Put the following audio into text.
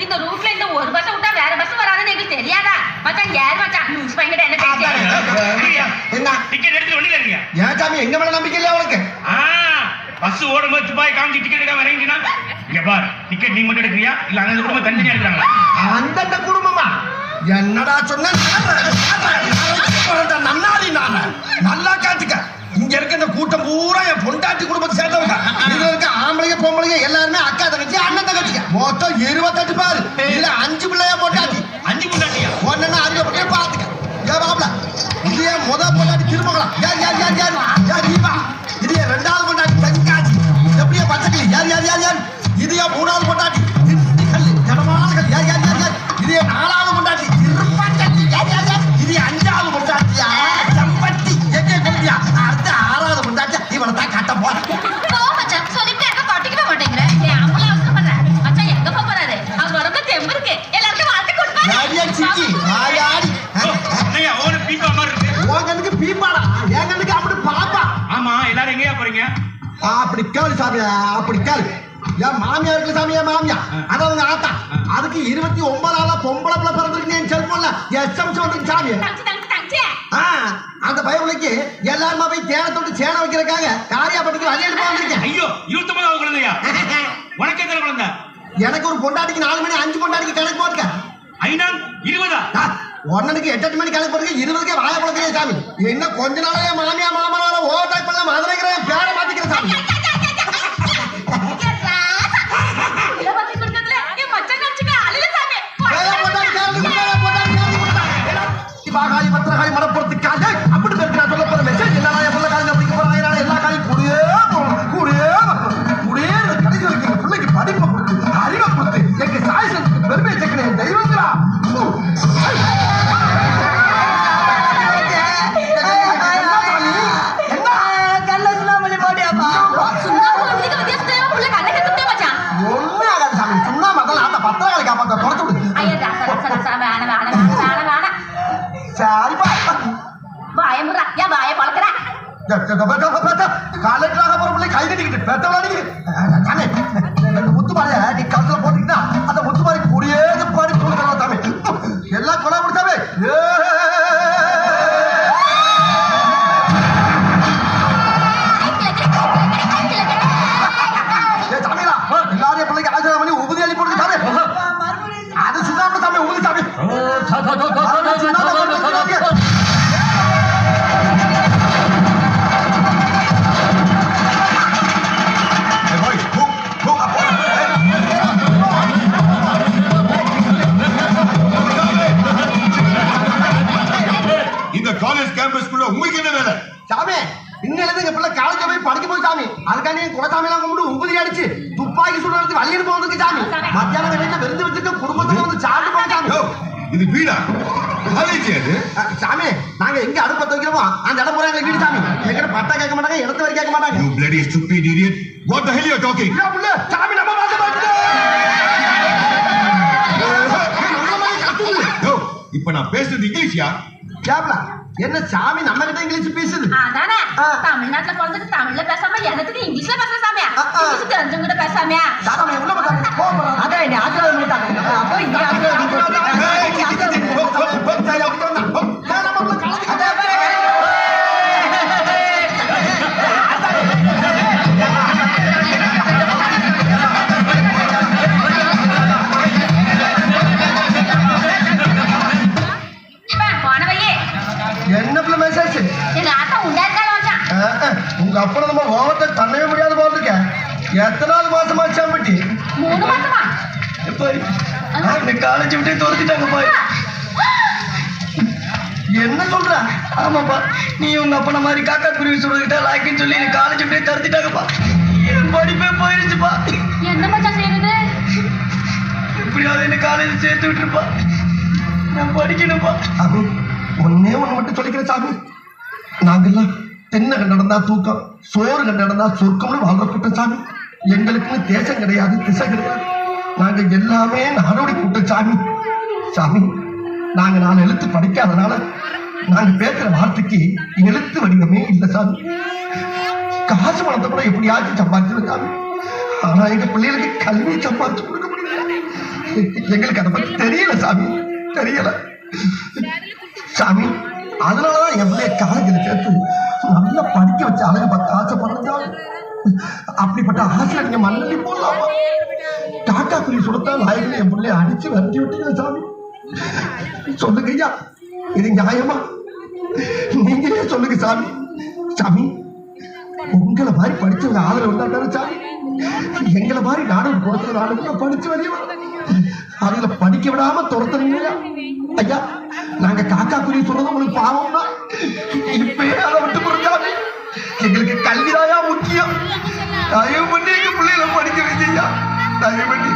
இந்த ரூட்ல இந்த ஒரு பஸ் விட்டா வேற பஸ் வராதுன்னு எனக்கு தெரியாதா மச்சான்? யார் மச்சான் நியூஸ் பையன் என்ன என்ன டிக்கெட் எடுத்து வெளியில இருங்க. ஏன் சாமி எங்க மேல நம்பிக்கை இல்லையா உனக்கு? பஸ் ஓடும்போது துபாய் காமிச்சு டிக்கெட் எடுக்காம இறங்கினா இங்க பார், டிக்கெட் நீ மட்டும் எடுக்கிறியா இல்ல அந்த குடும்பம் தனியா எடுக்கிறாங்களா? அந்த குடும்பமா? என்னடா சொன்ன? நன்னாரி நானு நல்லா காத்துக்க. இங்க இருக்க இந்த கூட்டம் பூரா என் பொண்டாட்டி குடும்பத்தை சேர்ந்தவங்க. இதுல இருக்க ஆம்பளைங்க பொம்பளைங்க எல்லாருமே அக்கா தங்கச்சி அண்ணன் தங்கச்சிங்க. மொத்தம் 28 பேர். இதுல 5 பிள்ளையா பொண்டாட்டி. 5 பொண்டாட்டியா? ஒன்னு அறிவிப்பே பாத்துக்க. ஏ பாப்ல இதே முத பொண்டாட்டி திருமகளா? யார் யார் யார் யார் யார் தீபா? இதே 2வது பொண்டாட்டி தங்காச்சி. எப்படியே பச்சைக்கிளி? யார் யார் யார் யார்? இதே 3வது பொண்டாட்டி கல்லு ஜனமான கல். யார் யார் யார் யார்? இதே 4வது பொண்டாட்டி திருப்பச்சட்டி. யார் யார் யார்? இதே 5வது பொண்டாட்டியா சம்பட்டி. எங்கே கொண்டியா? அடுத்த 6வது பொண்டாட்டியா இவனை தான் கட்ட போற. மச்சான் சொல்லிட்டு இருக்க பாட்டிக்கவே மாட்டேங்கிறேன். அவ்வளவு அவசரப்படுறேன் மச்சான். எங்க போறாரு? அவர் உடம்புல தெம்பு இருக்கு. எல்லாருக்கும் வாழ்க்கை கொடுப்பாரு. யாரியா சிக்கி ஆயாடி ஐயா ஓன பீப்பா மாதிரி இருக்கு. உனக்கு பீப்பாடா, எங்களுக்கு அப்படி பாப்பா. ஆமா, எல்லாரும் எங்கயா போறீங்க? அப்படி கேளு சாமி, அப்படி கேளு. என் மாமியா இருக்கு சாமி, என் மாமியா அது அவங்க ஆத்தா. அதுக்கு 29 பொம்பளை பிள்ளை பிறந்திருக்கு. என் செல்போன்ல எஸ்எம்எஸ் வந்து சாமி. அந்த பயவுலைக்கு எல்லாருமா போய் தேனை தொட்டு சேனை வைக்கிறக்காக காரியா பட்டுக்கு வழி எடுத்து வந்திருக்கேன். ஐயோ 29வது குழந்தையா? உனக்கு எத்தனை குழந்தை? எனக்கு ஒரு பொண்டாட்டிக்கு 4 மணி 5 பொண்டாட்டிக்கு கணக்கு போட்டுக்க. 20 ஒன்னனுக்கு 8 மணி கணக்கு போட்டுக்க. 20க்கே வாய பழக்கிறேன் சாமி. என்ன கொஞ்ச நாளே மாமியா மாமனார ஓவர்டேக் பண்ண மதுரைக்கிறேன் பேரை மாத்திக்கிறேன் சாமி. பாகாளி பத்திரகாளி மனப்புறத்துக்காக அப்படி பேருக்கு நான் சொல்ல போற மெசேஜ் என்னடா? என் காலையில் அப்படிங்க போறாங்க. எல்லா காலையும் கூடயே போகணும், கூடயே கூடயே கடைசி வரைக்கும் எங்க பிள்ளைக்கு படிப்பை கொடுத்து அறிவை கொடுத்து எங்க சாயசத்துக்கு பெருமை சேர்க்கிறேன் தெய்வங்களா. ஒண்ணு ஆகாது சாமி. சும்மா முதல்ல அந்த பத்திரகாளி காப்பாற்ற தொடச்சு விடு. சரிப்பா பயமுறா ஏன் வாய பழக்கிறேன்? காலேஜாக போற பிள்ளை கை கட்டிக்கிட்டு முத்து மாலைய நீ கழுத்துல போட்டீங்கன்னா அந்த முத்து மாலை கூடியே பாடி கொடுக்கலாம் தாமே. எல்லாம் கொலை கொடுத்தாவே. சாமியா எல்லாரையும் பிள்ளைக்கு ஆசிரியர் பண்ணி உபதி அள்ளி போட்டு தாமே. அது சுண்ணாம்பு சாமி, உபதி சாமி. இந்த காலேஜ் கேம்பஸ்க்குள்ள உங்களுக்கு என்ன வேலை? சாமி இன்னும் எங்க பிள்ளை காலேஜ் போய் படிக்க போய் சாமி. அதுக்காண்டி என் குலசாமி எல்லாம் கும்பிட்டு உபதி அடிச்சு துப்பாக்கி சுடுறது வள்ளி எடுத்து போறதுக்கு சாமி. மத்தியானம் வீட்டுல விருந்து வச்சுட்டு குடும்பத்துல வந்து சாப்பிட்டு போய் சாமி. இது வீடா? காலேஜ் அது சாமி. நாங்க எங்க அடுப்ப வைக்கிறோமோ அந்த இடம் பூரா எங்களுக்கு வீடு சாமி. எங்கிட்ட பட்டா கேட்க மாட்டாங்க, இடத்து வரை கேட்க மாட்டாங்க. You bloody stupid idiot. What the hell you are talking? சாமி நம்ம வாச பாத்துட்டு. இப்ப நான் பேசுறது இங்கிலீஷா? கேப்ல என்ன சாமி நம்ம கிட்ட இங்கிலீஷ் பேசுது? அதானே தமிழ்நாட்டுல பிறந்துட்டு தமிழ்ல பேசாம எனக்கு இங்கிலீஷ்ல பேசுற சாமியா? இங்கிலீஷ் தெரிஞ்சவங்கிட்ட பேசாமியா? சாமி உள்ள போறாங்க கோபப்படுறாங்க. அதான் என்ன ஆசிரியர் பண்ணிட்டாங்க. அப்போ இங்க ஆசிரியர் என்ன மெசேஜ்? எங்க ஆத்தா உண்டாயிருக்காளா மச்சான்? உங்க அப்புறம் நம்ம ஓவத்தை தண்ணவே முடியாது போல இருக்க. எத்தனாவது மாசமா சாம்பட்டி? 3 மாசமா? காலேஜ் விட்டே துரத்திட்டாங்க போய். என்ன சொல்ற? ஆமாப்பா, நீ உங்க அப்பன மாதிரி காக்கா குருவி சொல்றதுக்கிட்ட லாய்க்குன்னு சொல்லி நீ காலேஜ் விட்டே துரத்திட்டாங்கப்பா. என் படிப்பே போயிருச்சுப்பா. என்ன மச்சான் செய்யுது? எப்படியாவது என்ன காலேஜ் சேர்த்து விட்டுருப்பா. நான் படிக்கணும்ப்பா. அது ஒன்னே ஒண்ணு மட்டும் சொல்லிக்கிறேன் சாமி. நாங்கெல்லாம் தென்னை கண்டு நடந்தா தூக்கம், சோறு கண்டு நடந்தா சொர்க்கம்னு வாழ்ற கூட்டம் சாமி. எங்களுக்குன்னு தேசம் கிடையாது, திசை கிடையாது. நாங்க எல்லாமே நாடோடி கூட்டம் சாமி. சாமி நாங்க 4 எழுத்து படிக்காதனால நாங்க பேசுற வார்த்தைக்கு எழுத்து வடிவமே இல்லை சாமி. காசு பணத்தை கூட எப்படியாச்சும் சம்பாதிச்சு சாமி. ஆனா எங்க பிள்ளைகளுக்கு கல்வி சம்பாதிச்சு கொடுக்க முடியல. எங்களுக்கு அதை பத்தி தெரியல சாமி, தெரியல சாமி. அதனாலதான் என் பிள்ளைய காலேஜில் சேர்த்து நல்லா படிக்க வச்சு அழகு பார்த்து ஆசைப்படுறதா. அப்படிப்பட்ட ஆசை நீங்க மண்ணி போடலாமா? டாட்டா குறி சுடத்தா நாயகன் என் பிள்ளைய அடிச்சு விரட்டி விட்டீங்க சாமி. சொல்லுங்க ஐயா, இது நியாயமா? நீங்களே சொல்லுங்க சாமி. சாமி, உங்களை மாதிரி படிச்சவங்க ஆதரவு இருந்தா சாமி எங்களை மாதிரி நாடகம் கொடுத்த நாடகம் படிச்சு வெளியே அதுல படிக்க விடாம துரத்துறீங்க ஐயா. நாங்க காக்கா குறி சொல்றது உங்களுக்கு பாவம்னா இப்பயே அதை விட்டு கொடுத்தாங்க. எங்களுக்கு கல்விதாயா முக்கியம். தயவு பண்ணி எங்க பிள்ளைகளை படிக்க வைங்க ஐயா, தயவு பண்ணி.